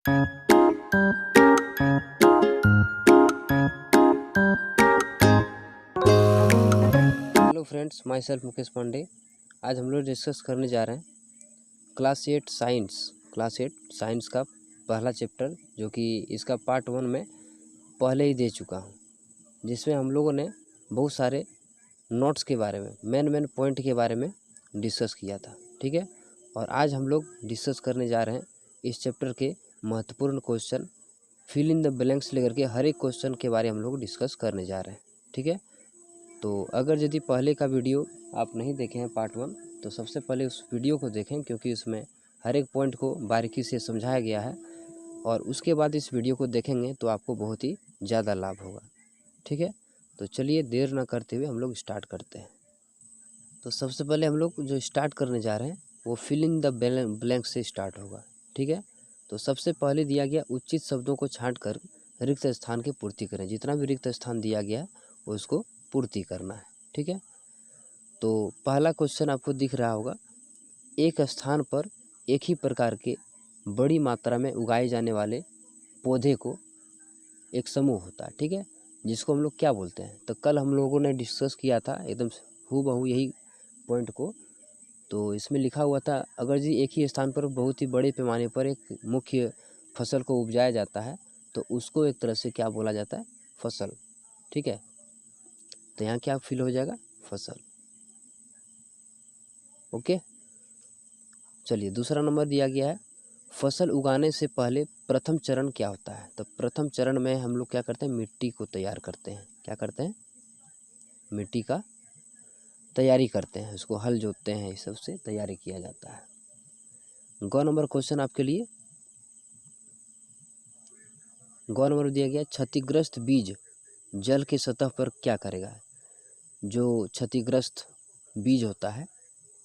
Hello friends, myself Mukesh Pandey. आज हम लोग डिस्कस करने जा रहे हैं क्लास 8 साइंस का पहला चैप्टर, जो कि इसका पार्ट 1 में पहले ही दे चुका हूं, जिसमें हम लोगों ने बहुत सारे नोट्स के बारे में, मेन पॉइंट के बारे में डिस्कस किया था। ठीक है, और आज हम लोग डिस्कस करने जा रहे हैं इस चैप्टर के महत्वपूर्ण question, fill in the blanks लेकर के हर एक क्वेश्चन के बारे में हम लोग डिस्कस करने जा रहे हैं। ठीक है, तो अगर यदि पहले का वीडियो आप नहीं देखे हैं पार्ट 1, तो सबसे पहले उस वीडियो को देखें, क्योंकि उसमें हर एक पॉइंट को बारीकी से समझाया गया है, और उसके बाद इस वीडियो को देखेंगे तो आपको बहुत ही ज़्यादा लाभ होगा। ठीक है, तो चलिए देर ना करते हुए हम लोग स्टार्ट करते हैं। तो सबसे पहले हम लोग जो स्टार्ट करने जा रहे हैं वो फिल इन द ब्लैंक से स्टार्ट होगा। ठीक है, तो सबसे पहले दिया गया उचित शब्दों को छाँट कर रिक्त स्थान की पूर्ति करें। जितना भी रिक्त स्थान दिया गया है उसको पूर्ति करना है। ठीक है, तो पहला क्वेश्चन आपको दिख रहा होगा, एक स्थान पर एक ही प्रकार के बड़ी मात्रा में उगाए जाने वाले पौधे को एक समूह होता है। ठीक है, जिसको हम लोग क्या बोलते हैं? तो कल हम लोगों ने डिस्कस किया था एकदम हूबहू यही पॉइंट को। तो इसमें लिखा हुआ था, अगर जी एक ही स्थान पर बहुत ही बड़े पैमाने पर एक मुख्य फसल को उपजाया जाता है तो उसको एक तरह से क्या बोला जाता है? फसल। ठीक है, तो यहाँ क्या फिल हो जाएगा? फसल। ओके, चलिए दूसरा नंबर दिया गया है, फसल उगाने से पहले प्रथम चरण क्या होता है? तो प्रथम चरण में हम लोग क्या करते हैं? मिट्टी को तैयार करते हैं। क्या करते हैं? मिट्टी का तैयारी करते हैं, उसको हल जोतते हैं, इस सब से तैयारी किया जाता है। गौ नंबर क्वेश्चन आपके लिए, गौ नंबर दिया गया, क्षतिग्रस्त बीज जल की सतह पर क्या करेगा? जो क्षतिग्रस्त बीज होता है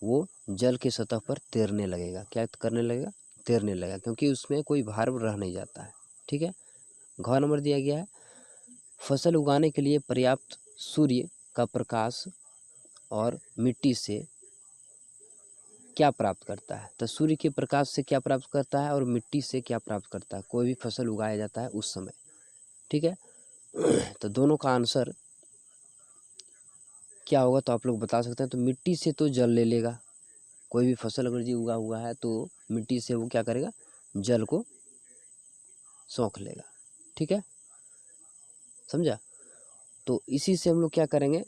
वो जल की सतह पर तैरने लगेगा। क्या करने लगेगा? तैरने लगेगा, क्योंकि उसमें कोई भार रह नहीं जाता है। ठीक है, घ नंबर दिया गया है, फसल उगाने के लिए पर्याप्त सूर्य का प्रकाश और मिट्टी से क्या प्राप्त करता है? तो सूर्य के प्रकाश से क्या प्राप्त करता है और मिट्टी से क्या प्राप्त करता है? कोई भी फसल उगाया जाता है उस समय। ठीक है, तो दोनों का आंसर क्या होगा तो आप लोग बता सकते हैं। तो मिट्टी से तो जल ले लेगा, कोई भी फसल अगर जी उगा हुआ है तो मिट्टी से वो क्या करेगा? जल को सोख लेगा। ठीक है, समझा? तो इसी से हम लोग क्या करेंगे,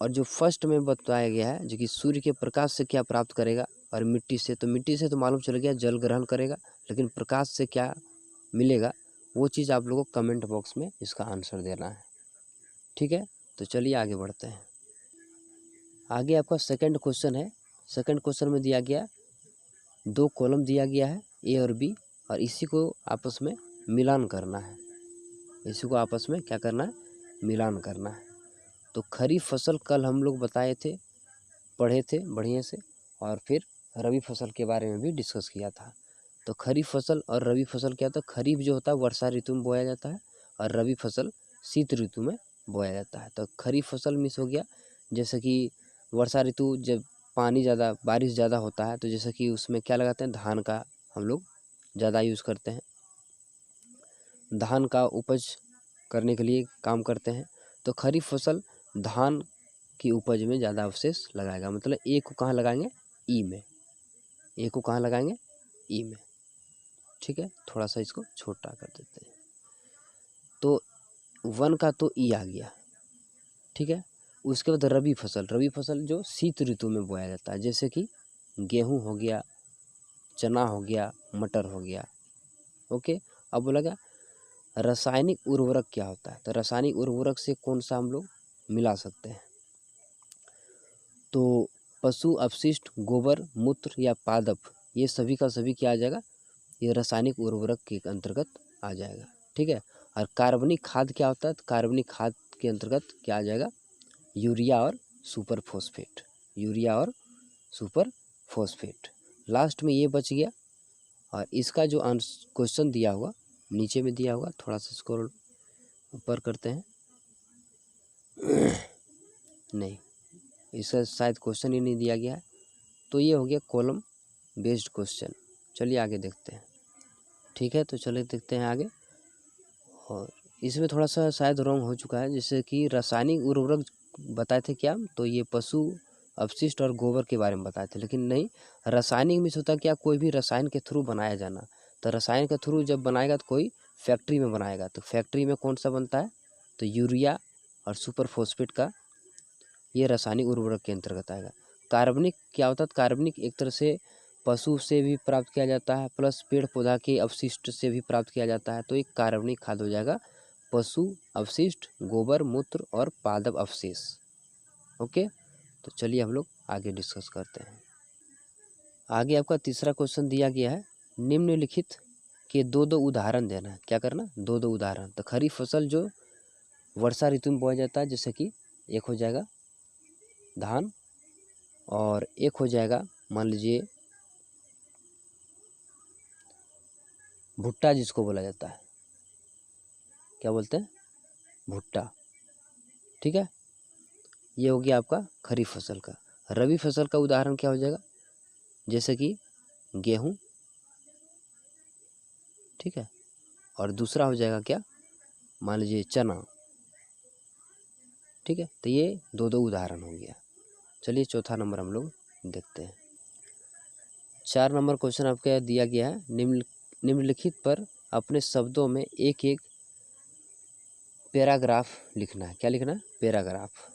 और जो फर्स्ट में बताया गया है जो कि सूर्य के प्रकाश से क्या प्राप्त करेगा और मिट्टी से, तो मिट्टी से तो मालूम चल गया जल ग्रहण करेगा, लेकिन प्रकाश से क्या मिलेगा वो चीज़ आप लोगों को कमेंट बॉक्स में इसका आंसर देना है। ठीक है, तो चलिए आगे बढ़ते हैं। आगे आपका सेकंड क्वेश्चन है। सेकंड क्वेश्चन में दिया गया, दो कॉलम दिया गया है ए और बी, और इसी को आपस में मिलान करना है। इसी को आपस में क्या करना है? मिलान करना है। तो खरीफ फसल कल हम लोग बताए थे, पढ़े थे बढ़िया से, और फिर रबी फसल के बारे में भी डिस्कस किया था। तो खरीफ फसल और रबी फसल क्या होता है? खरीफ जो होता है वर्षा ऋतु में बोया जाता है, और रबी फसल शीत ऋतु में बोया जाता है। तो खरीफ फसल मिस हो गया, जैसे कि वर्षा ऋतु जब पानी ज़्यादा, बारिश ज़्यादा होता है, तो जैसे कि उसमें क्या लगाते हैं? धान का हम लोग ज़्यादा यूज़ करते हैं, धान का उपज करने के लिए काम करते हैं। तो खरीफ फसल धान की उपज में ज़्यादा अवशेष लगाएगा, मतलब ए को कहाँ लगाएंगे? ई में। ए को कहाँ लगाएंगे? ई में। ठीक है, थोड़ा सा इसको छोटा कर देते हैं। तो 1 का तो ई आ गया। ठीक है, उसके बाद रबी फसल जो शीत ऋतु में बोया जाता है, जैसे कि गेहूँ हो गया, चना हो गया, मटर हो गया। ओके, अब बोला गया रासायनिक उर्वरक क्या होता है? तो रासायनिक उर्वरक से कौन सा हम लोग मिला सकते हैं? तो पशु अपशिष्ट, गोबर, मूत्र या पादप, ये सभी का सभी क्या आ जाएगा? ये रासायनिक उर्वरक के अंतर्गत आ जाएगा। ठीक है, और कार्बनिक खाद क्या होता है? तो कार्बनिक खाद के अंतर्गत क्या आ जाएगा? यूरिया और सुपर फॉस्फेट। यूरिया और सुपर फॉस्फेट। लास्ट में ये बच गया, और इसका जो क्वेश्चन दिया हुआ नीचे में दिया हुआ, थोड़ा सा स्क्रॉल ऊपर करते हैं। नहीं, इसका शायद क्वेश्चन ही नहीं दिया गया है, तो ये हो गया कॉलम बेस्ड क्वेश्चन। चलिए आगे देखते हैं। ठीक है, तो चलिए देखते हैं आगे। और इसमें थोड़ा सा शायद रॉन्ग हो चुका है, जैसे कि रासायनिक उर्वरक बताए थे क्या, तो ये पशु अपशिष्ट और गोबर के बारे में बताए थे, लेकिन नहीं, रासायनिक में होता क्या, कोई भी रसायन के थ्रू बनाया जाना। तो रसायन के थ्रू जब बनाएगा तो कोई फैक्ट्री में बनाएगा, तो फैक्ट्री में कौन सा बनता है, तो यूरिया और सुपर फॉस्फेट का ये रासायनिक उर्वरक के अंतर्गत आएगा। कार्बनिक क्या होता है, कार्बनिक एक तरह से पशु से भी प्राप्त किया जाता है, प्लस पेड़ पौधा के अवशिष्ट से भी प्राप्त किया जाता है, तो एक कार्बनिक खाद हो जाएगा पशु अवशिष्ट, गोबर मूत्र और पादप अवशेष। ओके, तो चलिए हम लोग आगे डिस्कस करते हैं। आगे आपका तीसरा क्वेश्चन दिया गया है, निम्नलिखित के दो दो उदाहरण देना है। क्या करना, दो दो उदाहरण। तो खरीफ फसल जो वर्षा ऋतु में बोया जाता है, जैसे कि एक हो जाएगा धान और एक हो जाएगा मान लीजिए भुट्टा, जिसको बोला जाता है, क्या बोलते हैं, भुट्टा। ठीक है, ये हो गया आपका खरीफ फसल का। रबी फसल का उदाहरण क्या हो जाएगा, जैसे कि गेहूं। ठीक है, और दूसरा हो जाएगा क्या, मान लीजिए चना। ठीक है, तो ये दो दो उदाहरण हो गया। चलिए चौथा नंबर हम लोग देखते हैं। 4 नंबर क्वेश्चन आपका दिया गया है, निम्नलिखित पर अपने शब्दों में एक एक पैराग्राफ लिखना है। क्या लिखना है, पैराग्राफ।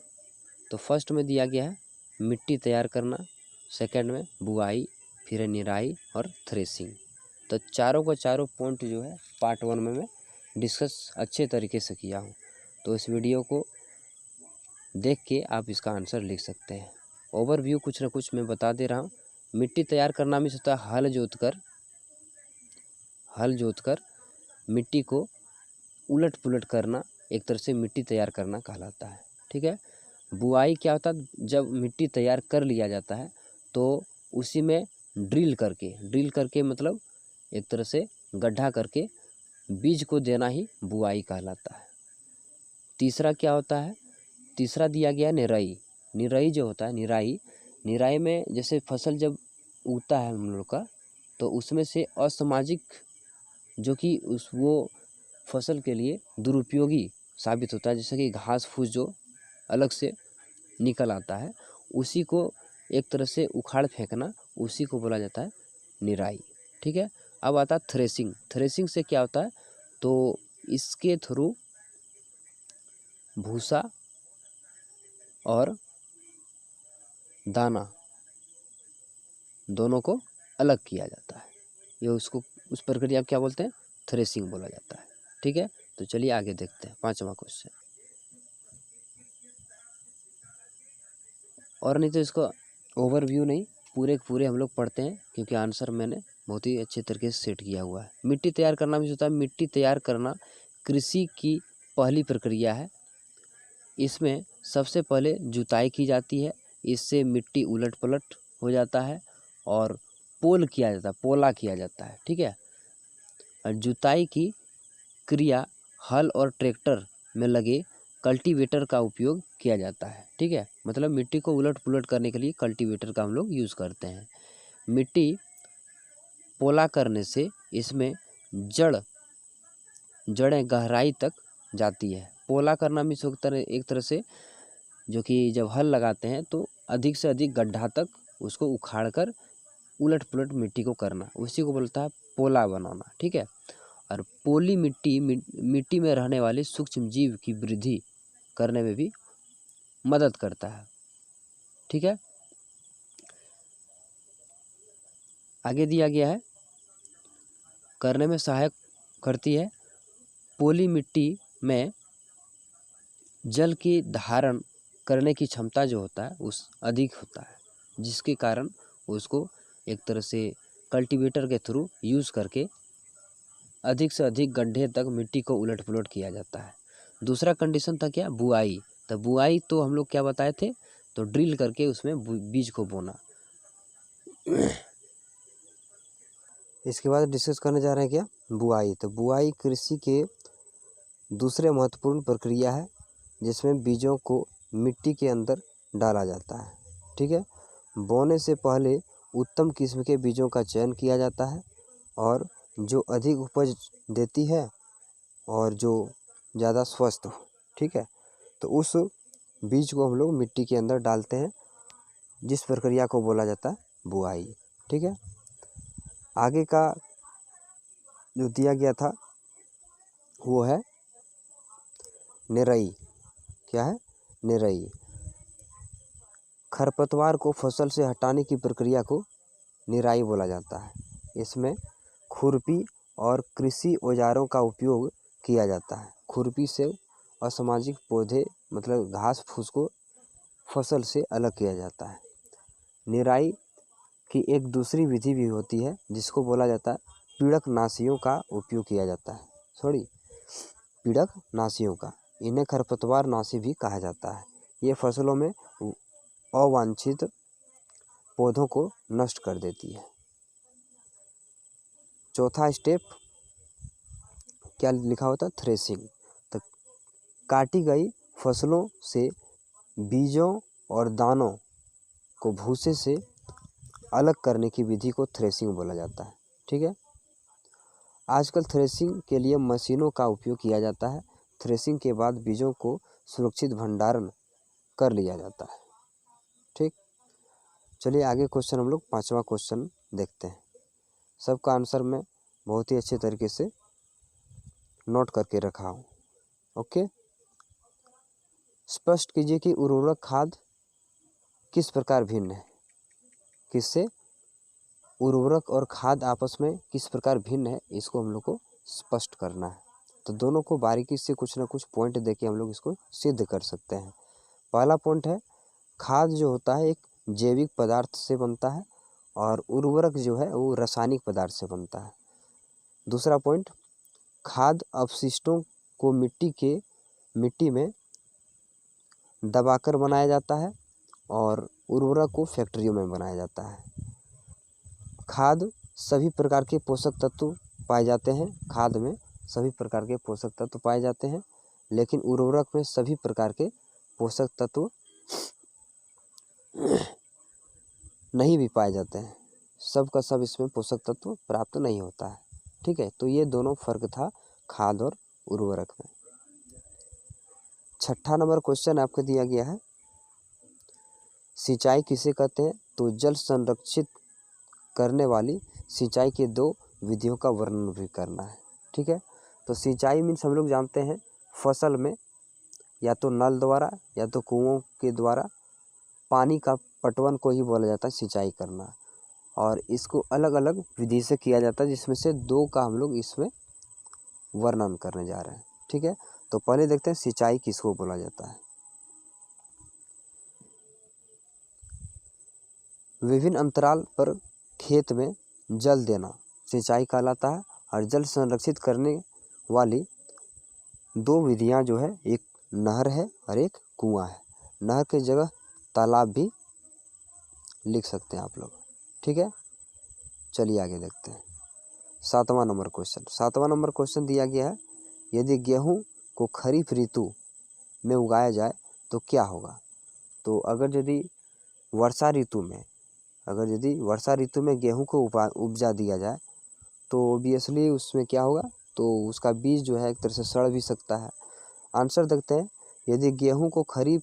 तो फर्स्ट में दिया गया है मिट्टी तैयार करना, सेकंड में बुआई, फिर है निराई और थ्रेसिंग। तो चारों का चारों पॉइंट जो है पार्ट 1 में मैं डिस्कस अच्छे तरीके से किया हूँ, तो इस वीडियो को देख के आप इसका आंसर लिख सकते हैं। ओवरव्यू कुछ ना कुछ मैं बता दे रहा हूँ। मिट्टी तैयार करना में होता है हल जोतकर मिट्टी को उलट पुलट करना, एक तरह से मिट्टी तैयार करना कहलाता है। ठीक है, बुआई क्या होता है, जब मिट्टी तैयार कर लिया जाता है तो उसी में ड्रिल करके मतलब एक तरह से गड्ढा करके बीज को देना ही बुआई कहलाता है। तीसरा क्या होता है, तीसरा दिया गया निराई जो होता है, निराई में जैसे फसल जब उगता है हम लोग का, तो उसमें से असामाजिक जो कि वो फसल के लिए दुरुपयोगी साबित होता है, जैसे कि घास फूस जो अलग से निकल आता है, उसी को एक तरह से उखाड़ फेंकना, उसी को बोला जाता है निराई। ठीक है, अब आता है थ्रेसिंग से क्या होता है, तो इसके थ्रू भूसा और दाना दोनों को अलग किया जाता है, ये उसको उस प्रक्रिया क्या बोलते हैं, थ्रेसिंग बोला जाता है। ठीक है, तो चलिए आगे देखते हैं 5वां क्वेश्चन। और नहीं तो इसको ओवरव्यू नहीं, पूरे पूरे हम लोग पढ़ते हैं, क्योंकि आंसर मैंने बहुत ही अच्छे तरीके से सेट किया हुआ है। मिट्टी तैयार करना भी होता है, मिट्टी तैयार करना कृषि की पहली प्रक्रिया है। इसमें सबसे पहले जुताई की जाती है, इससे मिट्टी उलट पलट हो जाता है और पोला किया जाता है। ठीक है, और जुताई की क्रिया हल और ट्रैक्टर में लगे कल्टीवेटर का उपयोग किया जाता है। ठीक है, मतलब मिट्टी को उलट पुलट करने के लिए कल्टीवेटर का हम लोग यूज़ करते हैं। मिट्टी पोला करने से इसमें जड़ें गहराई तक जाती है। पोला करना भी एक तरह से जो कि जब हल लगाते हैं तो अधिक से अधिक गड्ढा तक उसको उखाड़ कर उलट पुलट मिट्टी को करना, उसी को बोलता है पोला बनाना। ठीक है, और पोली मिट्टी में रहने वाले सूक्ष्म जीव की वृद्धि करने में भी मदद करता है। ठीक है, आगे दिया गया है, करने में सहायक करती है। पोली मिट्टी में जल की धारण करने की क्षमता जो होता है उस अधिक होता है, जिसके कारण उसको एक तरह से कल्टीवेटर के थ्रू यूज़ करके अधिक से अधिक गड्ढे तक मिट्टी को उलट पुलट किया जाता है। दूसरा कंडीशन था क्या, बुआई। तो बुआई तो हम लोग क्या बताए थे, तो ड्रिल करके उसमें बीज को बोना। इसके बाद डिस्कस करने जा रहे हैं क्या, बुआई। तो बुआई कृषि के दूसरे महत्वपूर्ण प्रक्रिया है, जिसमें बीजों को मिट्टी के अंदर डाला जाता है। ठीक है, बोने से पहले उत्तम किस्म के बीजों का चयन किया जाता है और जो अधिक उपज देती है और जो ज़्यादा स्वस्थ हो। ठीक है, तो उस बीज को हम लोग मिट्टी के अंदर डालते हैं, जिस प्रक्रिया को बोला जाता है बुआई। ठीक है, आगे का जो दिया गया था वो है निराई। क्या है? निराई। खरपतवार को फसल से हटाने की प्रक्रिया को निराई बोला जाता है। इसमें खुरपी और कृषि औजारों का उपयोग किया जाता है। खुरपी से असामाजिक पौधे मतलब घास फूस को फसल से अलग किया जाता है। निराई की एक दूसरी विधि भी होती है जिसको बोला जाता है पीड़कनाशियों का उपयोग किया जाता है। पीड़कनाशियों का, इन्हें खरपतवार नाशी भी कहा जाता है। ये फसलों में अवांछित पौधों को नष्ट कर देती है। चौथा स्टेप क्या लिखा होता है? थ्रेसिंग। तो काटी गई फसलों से बीजों और दानों को भूसे से अलग करने की विधि को थ्रेसिंग बोला जाता है। ठीक है, आजकल थ्रेसिंग के लिए मशीनों का उपयोग किया जाता है। थ्रेसिंग के बाद बीजों को सुरक्षित भंडारण कर लिया जाता है। ठीक, चलिए आगे क्वेश्चन हम लोग 5वां क्वेश्चन देखते हैं। सबका आंसर मैं बहुत ही अच्छे तरीके से नोट करके रखा हूँ। ओके, स्पष्ट कीजिए कि उर्वरक खाद किस प्रकार भिन्न है। किससे? उर्वरक और खाद आपस में किस प्रकार भिन्न है, इसको हम लोग को स्पष्ट करना है। तो दोनों को बारीकी से कुछ ना कुछ पॉइंट देके हम लोग इसको सिद्ध कर सकते हैं। पहला पॉइंट है, खाद जो होता है एक जैविक पदार्थ से बनता है और उर्वरक जो है वो रासायनिक पदार्थ से बनता है। दूसरा पॉइंट, खाद अपशिष्टों को मिट्टी में दबाकर बनाया जाता है और उर्वरक को फैक्ट्रियों में बनाया जाता है। खाद सभी प्रकार के पोषक तत्व पाए जाते हैं। खाद में सभी प्रकार के पोषक तत्व पाए जाते हैं, लेकिन उर्वरक में सभी प्रकार के पोषक तत्व नहीं भी पाए जाते हैं। सब का सब इसमें पोषक तत्व प्राप्त नहीं होता है। ठीक है, तो ये दोनों फर्क था खाद और उर्वरक में। 6ठा नंबर क्वेश्चन आपको दिया गया है, सिंचाई किसे कहते हैं? तो जल संरक्षित करने वाली सिंचाई के 2 विधियों का वर्णन भी करना है। ठीक है, तो सिंचाई मीन्स हम लोग जानते हैं फसल में या तो नल द्वारा या तो कुओं के द्वारा पानी का पटवन को ही बोला जाता है सिंचाई करना, और इसको अलग अलग विधि से किया जाता है, जिसमें से 2 का हम लोग इसमें वर्णन करने जा रहे हैं। ठीक है, तो पहले देखते हैं सिंचाई किसको बोला जाता है। विभिन्न अंतराल पर खेत में जल देना सिंचाई कहलाता है, और जल संरक्षित करने वाली 2 विधियां जो है, एक नहर है और एक कुआं है। नहर की जगह तालाब भी लिख सकते हैं आप लोग। ठीक है, चलिए आगे देखते हैं 7वां नंबर क्वेश्चन। 7वां नंबर क्वेश्चन दिया गया है, यदि गेहूं को खरीफ ऋतु में उगाया जाए तो क्या होगा? तो अगर यदि वर्षा ऋतु में गेहूं को उपजा दिया जाए तो ऑब्वियसली उसमें क्या होगा? तो उसका बीज जो है एक तरह से सड़ भी सकता है। आंसर देखते हैं, यदि गेहूं को खरीफ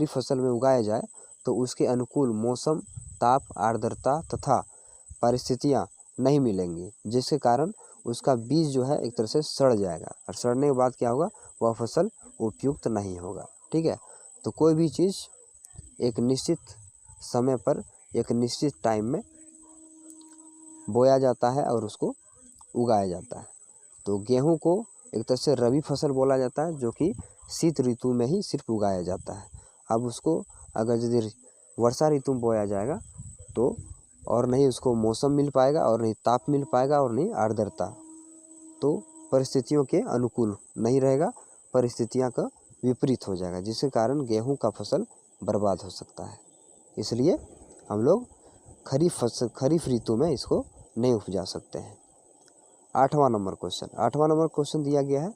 फसल में उगाया जाए तो उसके अनुकूल मौसम, ताप, आर्द्रता तथा परिस्थितियां नहीं मिलेंगी, जिसके कारण उसका बीज जो है एक तरह से सड़ जाएगा, और सड़ने के बाद क्या होगा? वह फसल उपयुक्त नहीं होगा। ठीक है, तो कोई भी चीज़ एक निश्चित समय पर एक निश्चित टाइम में बोया जाता है और उसको उगाया जाता है। तो गेहूं को एक तरह से रबी फसल बोला जाता है, जो कि शीत ऋतु में ही सिर्फ उगाया जाता है। अब उसको अगर यदि वर्षा ऋतु में बोया जाएगा तो और नहीं उसको मौसम मिल पाएगा, और नहीं ताप मिल पाएगा, और नहीं आर्द्रता, तो परिस्थितियों के अनुकूल नहीं रहेगा, परिस्थितियां का विपरीत हो जाएगा, जिसके कारण गेहूं का फसल बर्बाद हो सकता है। इसलिए हम लोग खरीफ ऋतु में इसको नहीं उपजा सकते हैं। 8वां नंबर क्वेश्चन दिया गया है,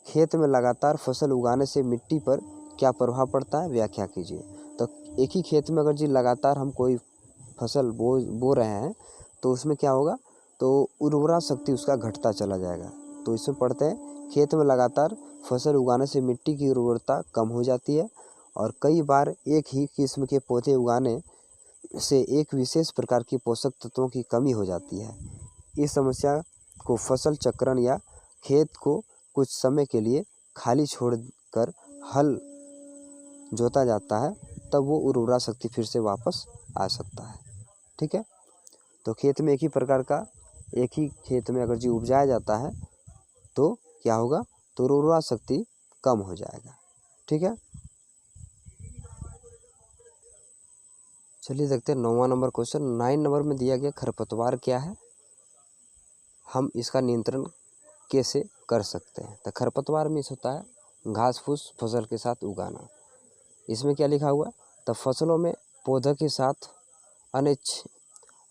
खेत में लगातार फसल उगाने से मिट्टी पर क्या प्रभाव पड़ता है? व्याख्या कीजिए। तो एक ही खेत में अगर जी लगातार हम कोई फसल बो रहे हैं तो उसमें क्या होगा? तो उर्वरा शक्ति उसका घटता चला जाएगा। तो इसमें पढ़ते हैं, खेत में लगातार फसल उगाने से मिट्टी की उर्वरता कम हो जाती है और कई बार एक ही किस्म के पौधे उगाने से एक विशेष प्रकार की पोषक तत्वों की कमी हो जाती है। इस समस्या को फसल चक्रण या खेत को कुछ समय के लिए खाली छोड़कर हल जोता जाता है, तब वो उर्वरा शक्ति फिर से वापस आ सकता है। ठीक है, तो खेत में एक ही खेत में अगर जी उपजाया जाता है तो क्या होगा, तो उर्वरा शक्ति कम हो जाएगा। ठीक है, चलिए देखते हैं 9वां नंबर क्वेश्चन। 9 नंबर में दिया गया खरपतवार क्या है, हम इसका नियंत्रण कैसे कर सकते हैं। तो खरपतवार में होता है घास फूस फसल के साथ उगाना। इसमें क्या लिखा हुआ है, तो फसलों में पौधों के साथ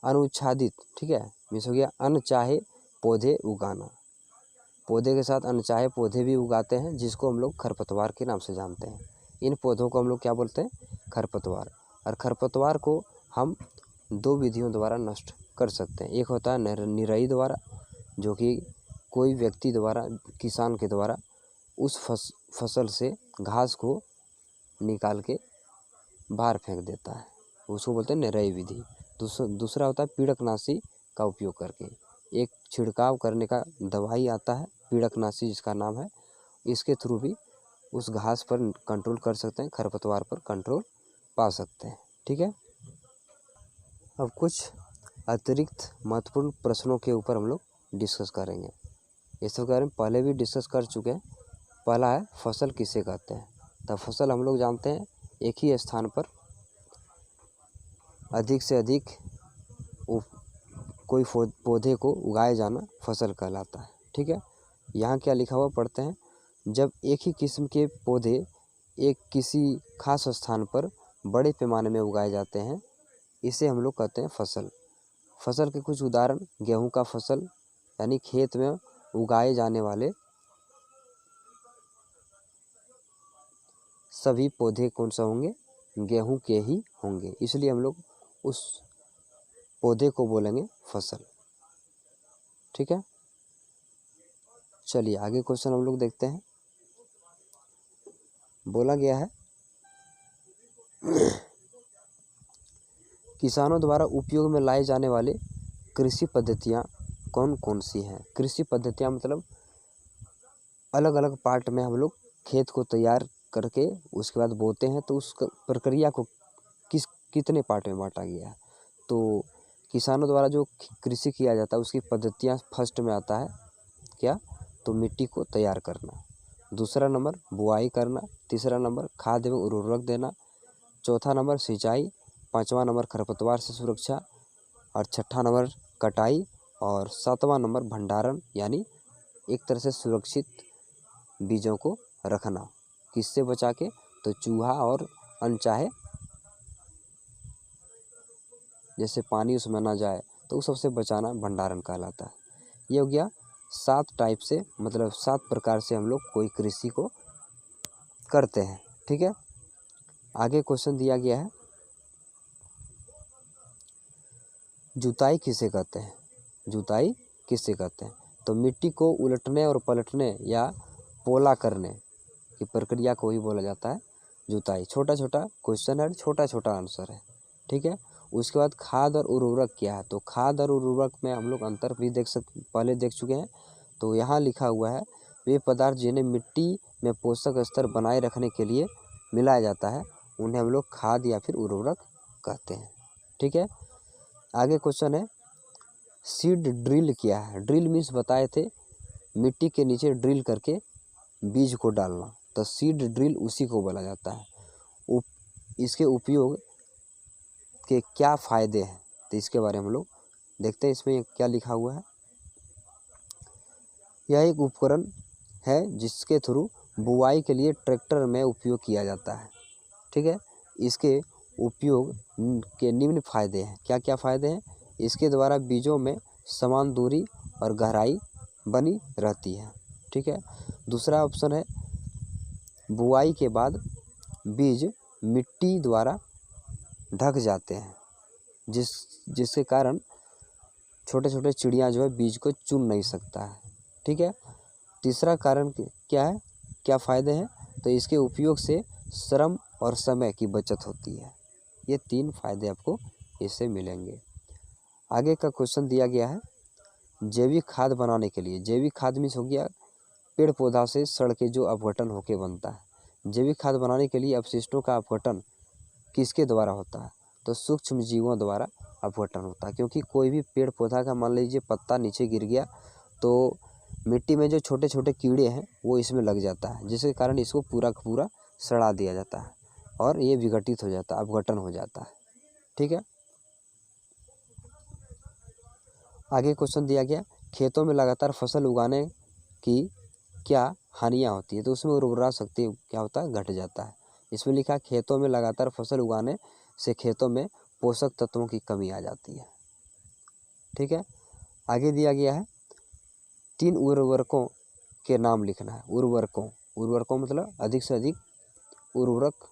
अनुच्छादित, ठीक है, मीन्स हो गया अनचाहे पौधे उगाना। पौधे के साथ अनचाहे पौधे भी उगाते हैं, जिसको हम लोग खरपतवार के नाम से जानते हैं। इन पौधों को हम लोग क्या बोलते हैं, खरपतवार। और खरपतवार को हम 2 विधियों द्वारा नष्ट कर सकते हैं। एक होता है निराई द्वारा, जो कि कोई व्यक्ति द्वारा, किसान के द्वारा उस फसल से घास को निकाल के बाहर फेंक देता है, उसको बोलते हैं निराई विधि। दूसरा होता है पीड़कनाशी का उपयोग करके, एक छिड़काव करने का दवाई आता है पीड़कनाशी जिसका नाम है, इसके थ्रू भी उस घास पर कंट्रोल कर सकते हैं, खरपतवार पर कंट्रोल पा सकते हैं। ठीक है, अब कुछ अतिरिक्त महत्वपूर्ण प्रश्नों के ऊपर हम लोग डिस्कस करेंगे। इसके बारे में पहले भी डिस्कस कर चुके हैं। पहला है फसल किसे कहते हैं। तो फसल हम लोग जानते हैं एक ही स्थान पर अधिक से अधिक कोई पौधे को उगाए जाना फसल कहलाता है। ठीक है, यहाँ क्या लिखा हुआ पढ़ते हैं, जब एक ही किस्म के पौधे एक किसी खास स्थान पर बड़े पैमाने में उगाए जाते हैं, इसे हम लोग कहते हैं फसल। फसल के कुछ उदाहरण, गेहूं का फसल, यानी खेत में उगाए जाने वाले सभी पौधे कौन सा होंगे, गेहूं के ही होंगे, इसलिए हम लोग उस पौधे को बोलेंगे फसल। ठीक है, चलिए आगे क्वेश्चन हम लोग देखते हैं। बोला गया है किसानों द्वारा उपयोग में लाए जाने वाले कृषि पद्धतियाँ कौन कौन सी हैं। कृषि पद्धतियाँ मतलब अलग अलग पार्ट में हम लोग खेत को तैयार करके उसके बाद बोते हैं, तो उस प्रक्रिया को कितने पार्ट में बांटा गया है। तो किसानों द्वारा जो कृषि किया जाता है उसकी पद्धतियाँ फर्स्ट में आता है क्या, तो मिट्टी को तैयार करना, दूसरा नंबर बुआई करना, तीसरा नंबर खाद एवं उर्वरक देना, चौथा नंबर सिंचाई, पाँचवां नंबर खरपतवार से सुरक्षा, और छठा नंबर कटाई, और सातवां नंबर भंडारण, यानी एक तरह से सुरक्षित बीजों को रखना, किससे बचा के, तो चूहा और अनचाहे जैसे पानी उसमें ना जाए तो उस सबसे बचाना भंडारण कहलाता है। ये हो गया 7 टाइप से, मतलब 7 प्रकार से हम लोग कोई कृषि को करते हैं। ठीक है, आगे क्वेश्चन दिया गया है, जुताई किसे कहते हैं। जुताई किसे कहते हैं, तो मिट्टी को उलटने और पलटने या पोला करने की प्रक्रिया को ही बोला जाता है जुताई। छोटा छोटा क्वेश्चन है, छोटा छोटा आंसर है। ठीक है, उसके बाद खाद और उर्वरक क्या है, तो खाद और उर्वरक में हम लोग अंतर भी पहले देख चुके हैं। तो यहाँ लिखा हुआ है, वे पदार्थ जिन्हें मिट्टी में पोषक स्तर बनाए रखने के लिए मिलाया जाता है उन्हें हम लोग खाद या फिर उर्वरक कहते हैं। ठीक है, आगे क्वेश्चन है, सीड ड्रिल क्या है। ड्रिल मीन्स बताए थे मिट्टी के नीचे ड्रिल करके बीज को डालना, तो सीड ड्रिल उसी को बोला जाता है। इसके उपयोग के क्या फ़ायदे हैं, तो इसके बारे में हम लोग देखते हैं। इसमें क्या लिखा हुआ है, यह एक उपकरण है जिसके थ्रू बुआई के लिए ट्रैक्टर में उपयोग किया जाता है। ठीक है, इसके उपयोग के निम्न फायदे हैं। क्या क्या फ़ायदे हैं, इसके द्वारा बीजों में समान दूरी और गहराई बनी रहती है। ठीक है, दूसरा ऑप्शन है, बुआई के बाद बीज मिट्टी द्वारा ढक जाते हैं, जिसके कारण छोटे छोटे चिड़िया जो है बीज को चुन नहीं सकता है। ठीक है। तीसरा कारण क्या है, क्या फ़ायदे हैं, तो इसके उपयोग से श्रम और समय की बचत होती है। ये 3 फायदे आपको इससे मिलेंगे। आगे का क्वेश्चन दिया गया है, जैविक खाद बनाने के लिए, जैविक खाद मीन्स हो गया पेड़ पौधा से सड़ के जो अपघटन होके बनता है। जैविक खाद बनाने के लिए अपशिष्टों का अपघटन किसके द्वारा होता है, तो सूक्ष्म जीवों द्वारा अपघटन होता है। क्योंकि कोई भी पेड़ पौधा का मान लीजिए पत्ता नीचे गिर गया तो मिट्टी में जो छोटे छोटे कीड़े हैं वो इसमें लग जाता है, जिसके कारण इसको पूरा का पूरा सड़ा दिया जाता है और ये विघटित हो जाता है, अपघटन हो जाता है। ठीक है। आगे क्वेश्चन दिया गया, खेतों में लगातार फसल उगाने की क्या हानियाँ होती है, तो उसमें उर्वरा शक्ति क्या होता है, घट जाता है। इसमें लिखा है खेतों में लगातार फसल उगाने से खेतों में पोषक तत्वों की कमी आ जाती है। ठीक है। आगे दिया गया है 3 उर्वरकों के नाम लिखना है। उर्वरकों मतलब अधिक से अधिक उर्वरक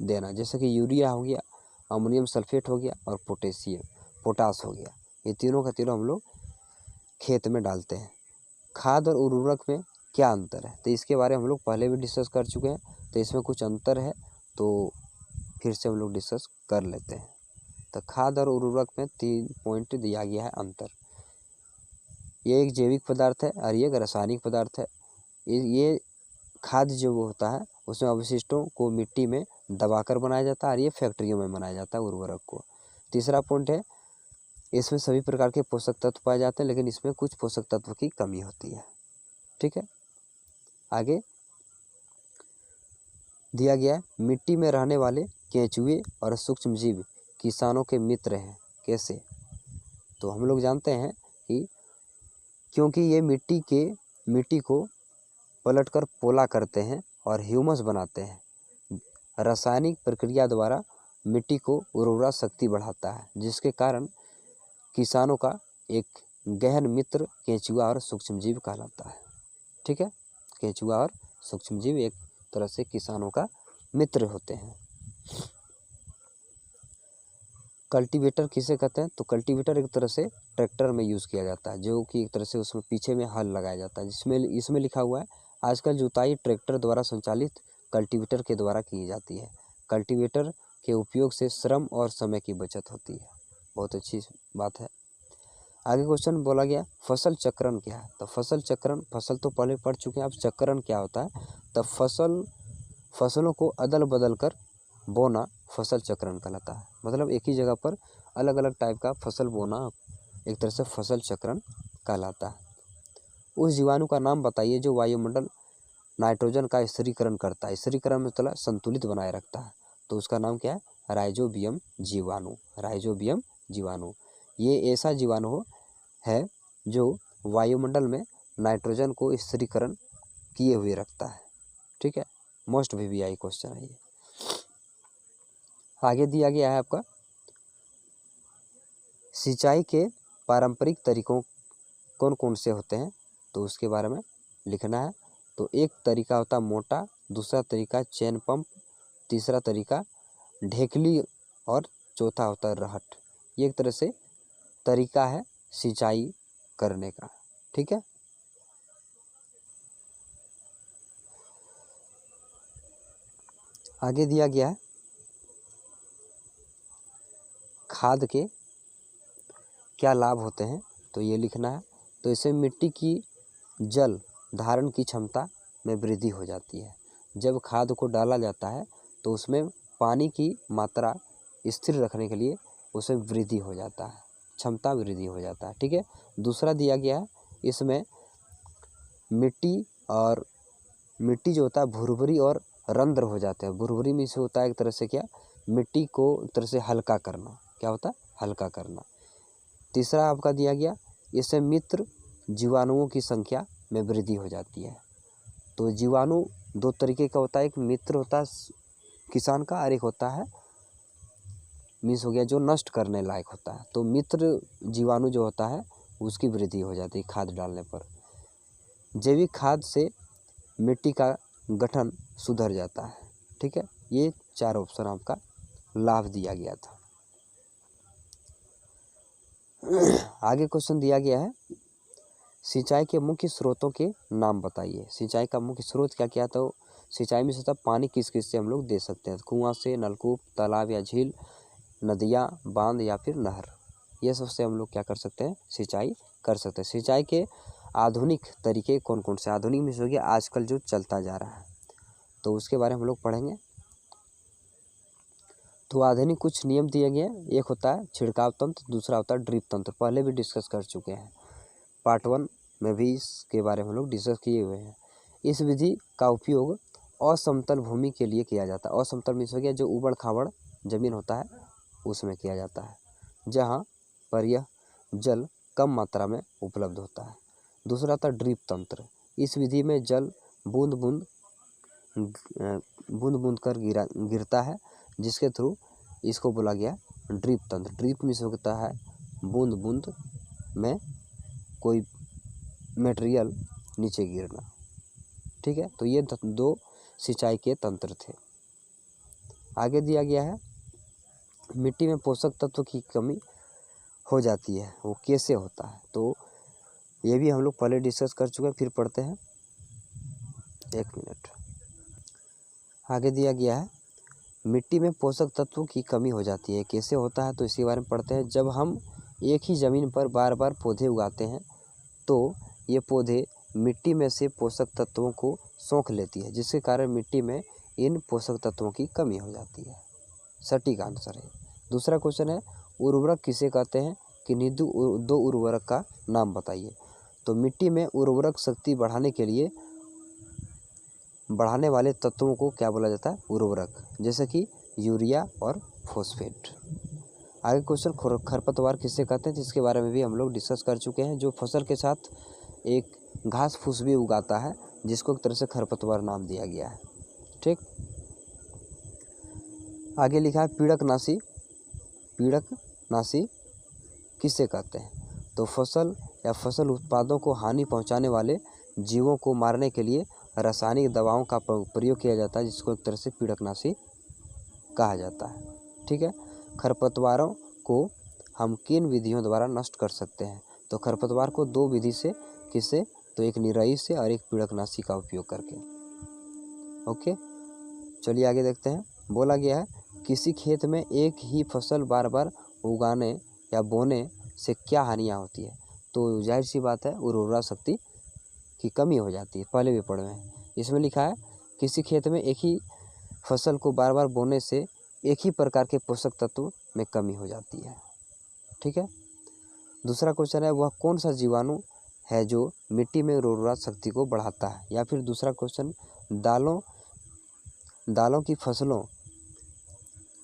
देना, जैसे कि यूरिया हो गया, अमोनियम सल्फेट हो गया और पोटास हो गया। ये तीनों का तीनों हम लोग खेत में डालते हैं। खाद और उर्वरक में क्या अंतर है, तो इसके बारे में हम लोग पहले भी डिस्कस कर चुके हैं, तो इसमें कुछ अंतर है तो फिर से हम लोग डिस्कस कर लेते हैं। तो खाद और उर्वरक में 3 पॉइंट दिया गया है अंतर। ये एक जैविक पदार्थ है और ये एक रासायनिक पदार्थ है। ये खाद जो होता है उसमें अवशिष्टों को मिट्टी में दबाकर बनाया जाता है और ये फैक्ट्रियों में बनाया जाता है उर्वरक को। तीसरा पॉइंट है, इसमें सभी प्रकार के पोषक तत्व पाए जाते हैं, लेकिन इसमें कुछ पोषक तत्व की कमी होती है। ठीक है। आगे दिया गया है, मिट्टी में रहने वाले केंचुए और सूक्ष्म जीव किसानों के मित्र हैं। कैसे, तो हम लोग जानते हैं कि क्योंकि ये मिट्टी को पलटकर पोला करते हैं और ह्यूमस बनाते हैं। रासायनिक प्रक्रिया द्वारा मिट्टी को उर्वरा शक्ति बढ़ाता है, जिसके कारण किसानों का एक गहन मित्र केंचुआ और सूक्ष्मजीव कहलाता है। ठीक है। केंचुआ और सूक्ष्मजीव एक तरह से किसानों का मित्र होते हैं। कल्टीवेटर किसे कहते हैं, तो कल्टीवेटर एक तरह से ट्रैक्टर में यूज़ किया जाता है, जो कि एक तरह से उसमें पीछे में हल लगाया जाता है, जिसमें इसमें लिखा हुआ है आजकल जुताई ट्रैक्टर द्वारा संचालित कल्टीवेटर के द्वारा की जाती है। कल्टीवेटर के उपयोग से श्रम और समय की बचत होती है। बहुत अच्छी बात है। आगे क्वेश्चन बोला गया फसल चक्रण क्या है, तो फसल चक्रण, फसल तो पहले पढ़ चुके हैं, अब चक्रण क्या होता है, तो फसलों को अदल बदल कर बोना फसल चक्रण कहलाता है। मतलब एक ही जगह पर अलग अलग टाइप का फसल बोना एक तरह से फसल चक्रण कहलाता है। उस जीवाणु का नाम बताइए जो वायुमंडल नाइट्रोजन का स्थिरीकरण करता है, स्थिरीकरण मतलब संतुलित बनाए रखता है, तो उसका नाम क्या है, राइजोबियम जीवाणु। राइजोबियम जीवाणु ये ऐसा जीवाणु है जो वायुमंडल में नाइट्रोजन को स्थिरीकरण किए हुए रखता है। ठीक है। मोस्ट VVI क्वेश्चन है ये। आगे दिया गया है आपका सिंचाई के पारंपरिक तरीकों कौन कौन से होते हैं, तो उसके बारे में लिखना है। तो एक तरीका होता है मोटा, दूसरा तरीका चैन पंप, तीसरा तरीका ढेकली और चौथा होता है रहट। ये एक तरह से तरीका है सिंचाई करने का। ठीक है। आगे दिया गया है खाद के क्या लाभ होते हैं, तो ये लिखना है। तो इससे मिट्टी की जल धारण की क्षमता में वृद्धि हो जाती है। जब खाद को डाला जाता है तो उसमें पानी की मात्रा स्थिर रखने के लिए उसमें वृद्धि हो जाता है, क्षमता वृद्धि हो जाता है। ठीक है। दूसरा दिया गया है इसमें मिट्टी जो होता है भुरभुरी और रंध्र हो जाते हैं। भुरभुरी में से होता है एक तरह से क्या, मिट्टी को एक तरह से हल्का करना, क्या होता है, हल्का करना। तीसरा आपका दिया गया इससे मित्र जीवाणुओं की संख्या में वृद्धि हो जाती है। तो जीवाणु 2 तरीके का होता है, एक मित्र होता है किसान का और एक होता है मीन्स हो गया जो नष्ट करने लायक होता है। तो मित्र जीवाणु जो होता है उसकी वृद्धि हो जाती है खाद डालने पर। जैविक खाद से मिट्टी का गठन सुधर जाता है। ठीक है। ये 4 ऑप्शन आपका लाभ दिया गया था। आगे क्वेश्चन दिया गया है, सिंचाई के मुख्य स्रोतों के नाम बताइए। सिंचाई का मुख्य स्रोत क्या क्या? तो सिंचाई में से पानी किस किस से हम लोग दे सकते हैं? कुआं से, नलकूप, तालाब या झील, नदियाँ, बांध या फिर नहर। ये सबसे हम लोग क्या कर सकते हैं? सिंचाई कर सकते हैं। सिंचाई के आधुनिक तरीके कौन कौन से? आधुनिक में से हो गया आजकल जो चलता जा रहा है, तो उसके बारे में हम लोग पढ़ेंगे। तो आधुनिक कुछ नियम दिए गए हैं। एक होता है छिड़काव तंत्र, दूसरा होता है ड्रिप तंत्र। पहले भी डिस्कस कर चुके हैं, पार्ट 1 में भी इसके बारे में हम लोग डिस्कस किए हुए हैं। इस विधि का उपयोग असमतल भूमि के लिए किया जाता है। असमतल मीन्स हो गया जो उबड़ खाबड़ जमीन होता है उसमें किया जाता है, जहाँ पर यह जल कम मात्रा में उपलब्ध होता है। दूसरा होता है ड्रिप तंत्र। इस विधि में जल बूंद बूंद कर गिरता है, जिसके थ्रू इसको बोला गया ड्रिप तंत्र। ड्रिप मीन्स होता है बूंद बूंद में कोई मटेरियल नीचे गिरना। ठीक है, तो ये 2 सिंचाई के तंत्र थे। आगे दिया गया है, मिट्टी में पोषक तत्व की कमी हो जाती है, वो कैसे होता है? तो ये भी हम लोग पहले डिस्कस कर चुके हैं, फिर पढ़ते हैं। 1 मिनट। आगे दिया गया है, मिट्टी में पोषक तत्वों की कमी हो जाती है, कैसे होता है? तो इसके बारे में पढ़ते हैं। जब हम एक ही ज़मीन पर बार बार पौधे उगाते हैं तो ये पौधे मिट्टी में से पोषक तत्वों को सोख लेती है, जिसके कारण मिट्टी में इन पोषक तत्वों की कमी हो जाती है। सटीक आंसर है। दूसरा क्वेश्चन है, उर्वरक किसे कहते हैं? किन्हीं 2 उर्वरक का नाम बताइए। तो मिट्टी में उर्वरक शक्ति बढ़ाने के लिए बढ़ाने वाले तत्वों को क्या बोला जाता है? उर्वरक, जैसे कि यूरिया और फॉस्फेट। आगे क्वेश्चन, खरपतवार किससे कहते हैं? जिसके बारे में भी हम लोग डिस्कस कर चुके हैं। जो फसल के साथ एक घास फूस भी उगाता है, जिसको एक तरह से खरपतवार नाम दिया गया है। ठीक, आगे लिखा है पीड़कनाशी। पीड़कनाशी किससे कहते हैं? तो फसल या फसल उत्पादों को हानि पहुंचाने वाले जीवों को मारने के लिए रासायनिक दवाओं का प्रयोग किया जाता है, जिसको एक तरह से पीड़कनाशी कहा जाता है। ठीक है, खरपतवारों को हम किन विधियों द्वारा नष्ट कर सकते हैं? तो खरपतवार को 2 विधि से, किससे? तो एक निराई से और एक पीड़कनाशी का उपयोग करके। ओके, चलिए आगे देखते हैं। बोला गया है, किसी खेत में एक ही फसल बार बार उगाने या बोने से क्या हानियाँ होती है? तो जाहिर सी बात है, उर्वरा शक्ति की कमी हो जाती है, पहले भी पढ़े हैं। इसमें लिखा है, किसी खेत में एक ही फसल को बार बार बोने से एक ही प्रकार के पोषक तत्व में कमी हो जाती है। ठीक है, दूसरा क्वेश्चन है, वह कौन सा जीवाणु है जो मिट्टी में उर्वरा शक्ति को बढ़ाता है? या फिर दूसरा क्वेश्चन, दालों की फसलों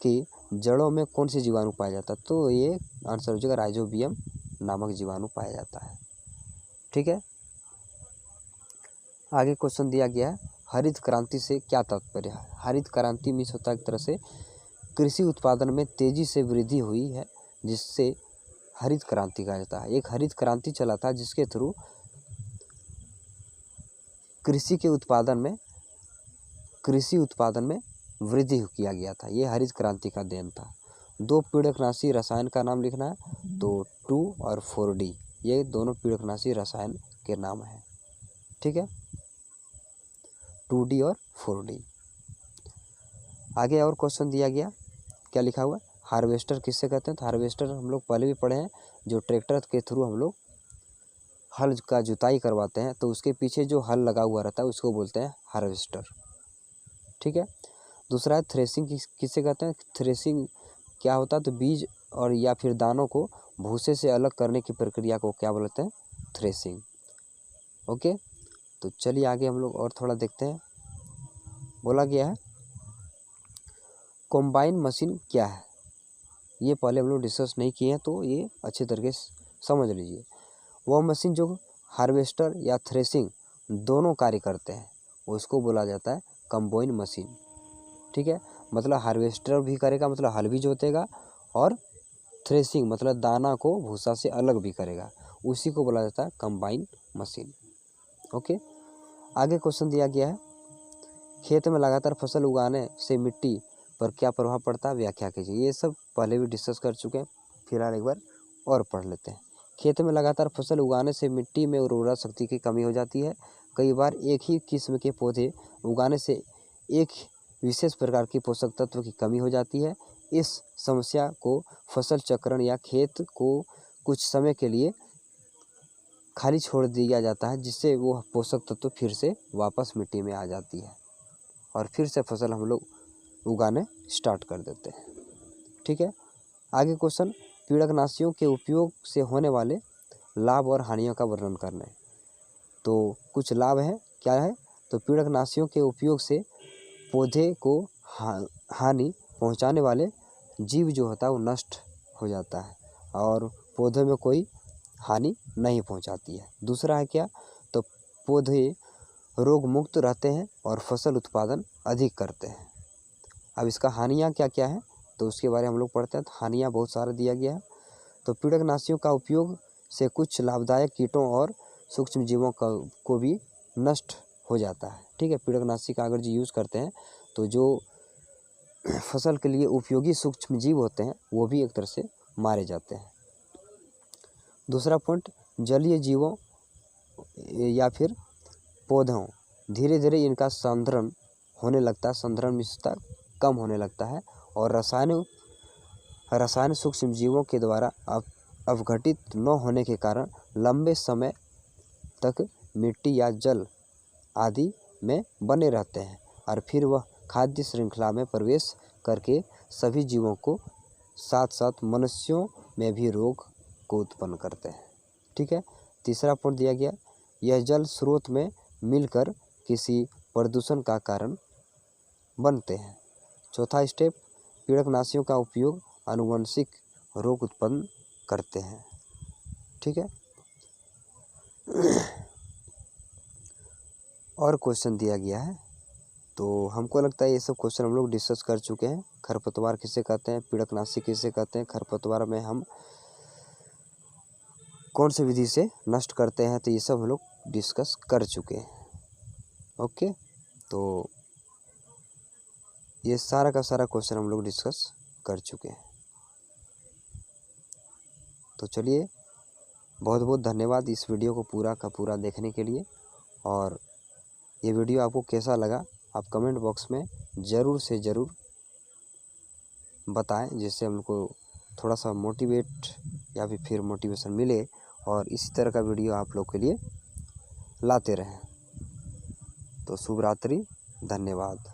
की जड़ों में कौन सी जीवाणु पाया जाता है? तो ये आंसर हो जाएगा राइजोबियम नामक जीवाणु पाया जाता है। ठीक है, आगे क्वेश्चन दिया गया है, हरित क्रांति से क्या तात्पर्य है? हरित क्रांति मीन्स होता है एक तरह से कृषि उत्पादन में तेजी से वृद्धि हुई है, जिससे हरित क्रांति कहा जाता है। एक हरित क्रांति चला था, जिसके थ्रू कृषि उत्पादन में वृद्धि किया गया था। ये हरित क्रांति का देन था। 2 पीड़कनाशी रसायन का नाम लिखना है, तो 2 और 4D, ये दोनों पीड़कनाशी रसायन के नाम हैं। ठीक है, 2D और 4D। आगे और क्वेश्चन दिया गया, क्या लिखा हुआ? हार्वेस्टर किससे कहते हैं? तो हार्वेस्टर हम लोग पहले भी पढ़े हैं, जो ट्रैक्टर के थ्रू हम लोग हल का जुताई करवाते हैं, तो उसके पीछे जो हल लगा हुआ रहता है उसको बोलते हैं हार्वेस्टर। ठीक है, दूसरा है थ्रेसिंग किससे कहते हैं? थ्रेसिंग क्या होता है? तो बीज और या फिर दानों को भूसे से अलग करने की प्रक्रिया को क्या बोलते हैं? थ्रेसिंग। ओके, तो चलिए आगे हम लोग और थोड़ा देखते हैं। बोला गया है, कॉम्बाइन मशीन क्या है? ये पहले हम लोग डिस्कस नहीं किए हैं, तो ये अच्छे तरीके से समझ लीजिए। वह मशीन जो हार्वेस्टर या थ्रेसिंग दोनों कार्य करते हैं, उसको बोला जाता है कॉम्बाइन मशीन। ठीक है, मतलब हार्वेस्टर भी करेगा, मतलब हल भी जोतेगा, और थ्रेसिंग मतलब दाना को भूसा से अलग भी करेगा, उसी को बोला जाता है कॉम्बाइन मशीन। ओके, आगे क्वेश्चन दिया गया है, खेत में लगातार फसल उगाने से मिट्टी पर क्या प्रभाव पड़ता है? व्याख्या कीजिए। ये सब पहले भी डिस्कस कर चुके हैं, फिलहाल एक बार और पढ़ लेते हैं। खेत में लगातार फसल उगाने से मिट्टी में उर्वरा शक्ति की कमी हो जाती है। कई बार एक ही किस्म के पौधे उगाने से एक विशेष प्रकार की पोषक तत्व की कमी हो जाती है। इस समस्या को फसल चक्रण या खेत को कुछ समय के लिए खाली छोड़ दिया जाता है, जिससे वो पोषक तत्व फिर से वापस मिट्टी में आ जाती है और फिर से फसल हम लोग उगाने स्टार्ट कर देते हैं। ठीक है, आगे क्वेश्चन, पीड़कनाशियों के उपयोग से होने वाले लाभ और हानियों का वर्णन करना है। तो कुछ लाभ है, क्या है, तो पीड़कनाशियों के उपयोग से पौधे को हानि पहुंचाने वाले जीव जो होता है वो नष्ट हो जाता है और पौधे में कोई हानि नहीं पहुंचाती है। दूसरा है क्या, तो पौधे रोग मुक्त रहते हैं और फसल उत्पादन अधिक करते हैं। अब इसका हानियाँ क्या क्या है, तो उसके बारे में हम लोग पढ़ते हैं। तो हानियाँ बहुत सारा दिया गया है। तो पीड़कनाशियों का उपयोग से कुछ लाभदायक कीटों और सूक्ष्म जीवों को भी नष्ट हो जाता है। ठीक है, पीड़कनाशी का अगर जो यूज़ करते हैं तो जो फसल के लिए उपयोगी सूक्ष्म जीव होते हैं वो भी एक तरह से मारे जाते हैं। दूसरा पॉइंट, जलीय जीवों या फिर पौधों धीरे धीरे इनका संरक्षण होने लगता है, संरक्षण मिश्रता कम होने लगता है और रसायन सूक्ष्म जीवों के द्वारा अवघटित न होने के कारण लंबे समय तक मिट्टी या जल आदि में बने रहते हैं और फिर वह खाद्य श्रृंखला में प्रवेश करके सभी जीवों को साथ साथ मनुष्यों में भी रोग को उत्पन्न करते हैं। ठीक है, तीसरा पॉइंट दिया गया, यह जल स्रोत में मिलकर किसी प्रदूषण का कारण बनते हैं। चौथा स्टेप, पीड़कनाशियों का उपयोग आनुवंशिक रोग उत्पन्न करते हैं। ठीक है, और क्वेश्चन दिया गया है, तो हमको लगता है ये सब क्वेश्चन हम लोग डिस्कस कर चुके हैं। खरपतवार किसे कहते हैं, पीड़कनाशी किसे कहते हैं, खरपतवार में हम कौन सी विधि से नष्ट करते हैं, तो ये सब हम लोग डिस्कस कर चुके हैं। ओके, तो ये सारा का सारा क्वेश्चन हम लोग डिस्कस कर चुके हैं। तो चलिए, बहुत बहुत धन्यवाद इस वीडियो को पूरा का पूरा देखने के लिए। और ये वीडियो आपको कैसा लगा आप कमेंट बॉक्स में ज़रूर से ज़रूर बताएं, जिससे हमको थोड़ा सा मोटिवेट या फिर मोटिवेशन मिले और इसी तरह का वीडियो आप लोग के लिए लाते रहें। तो शुभ रात्रि, धन्यवाद।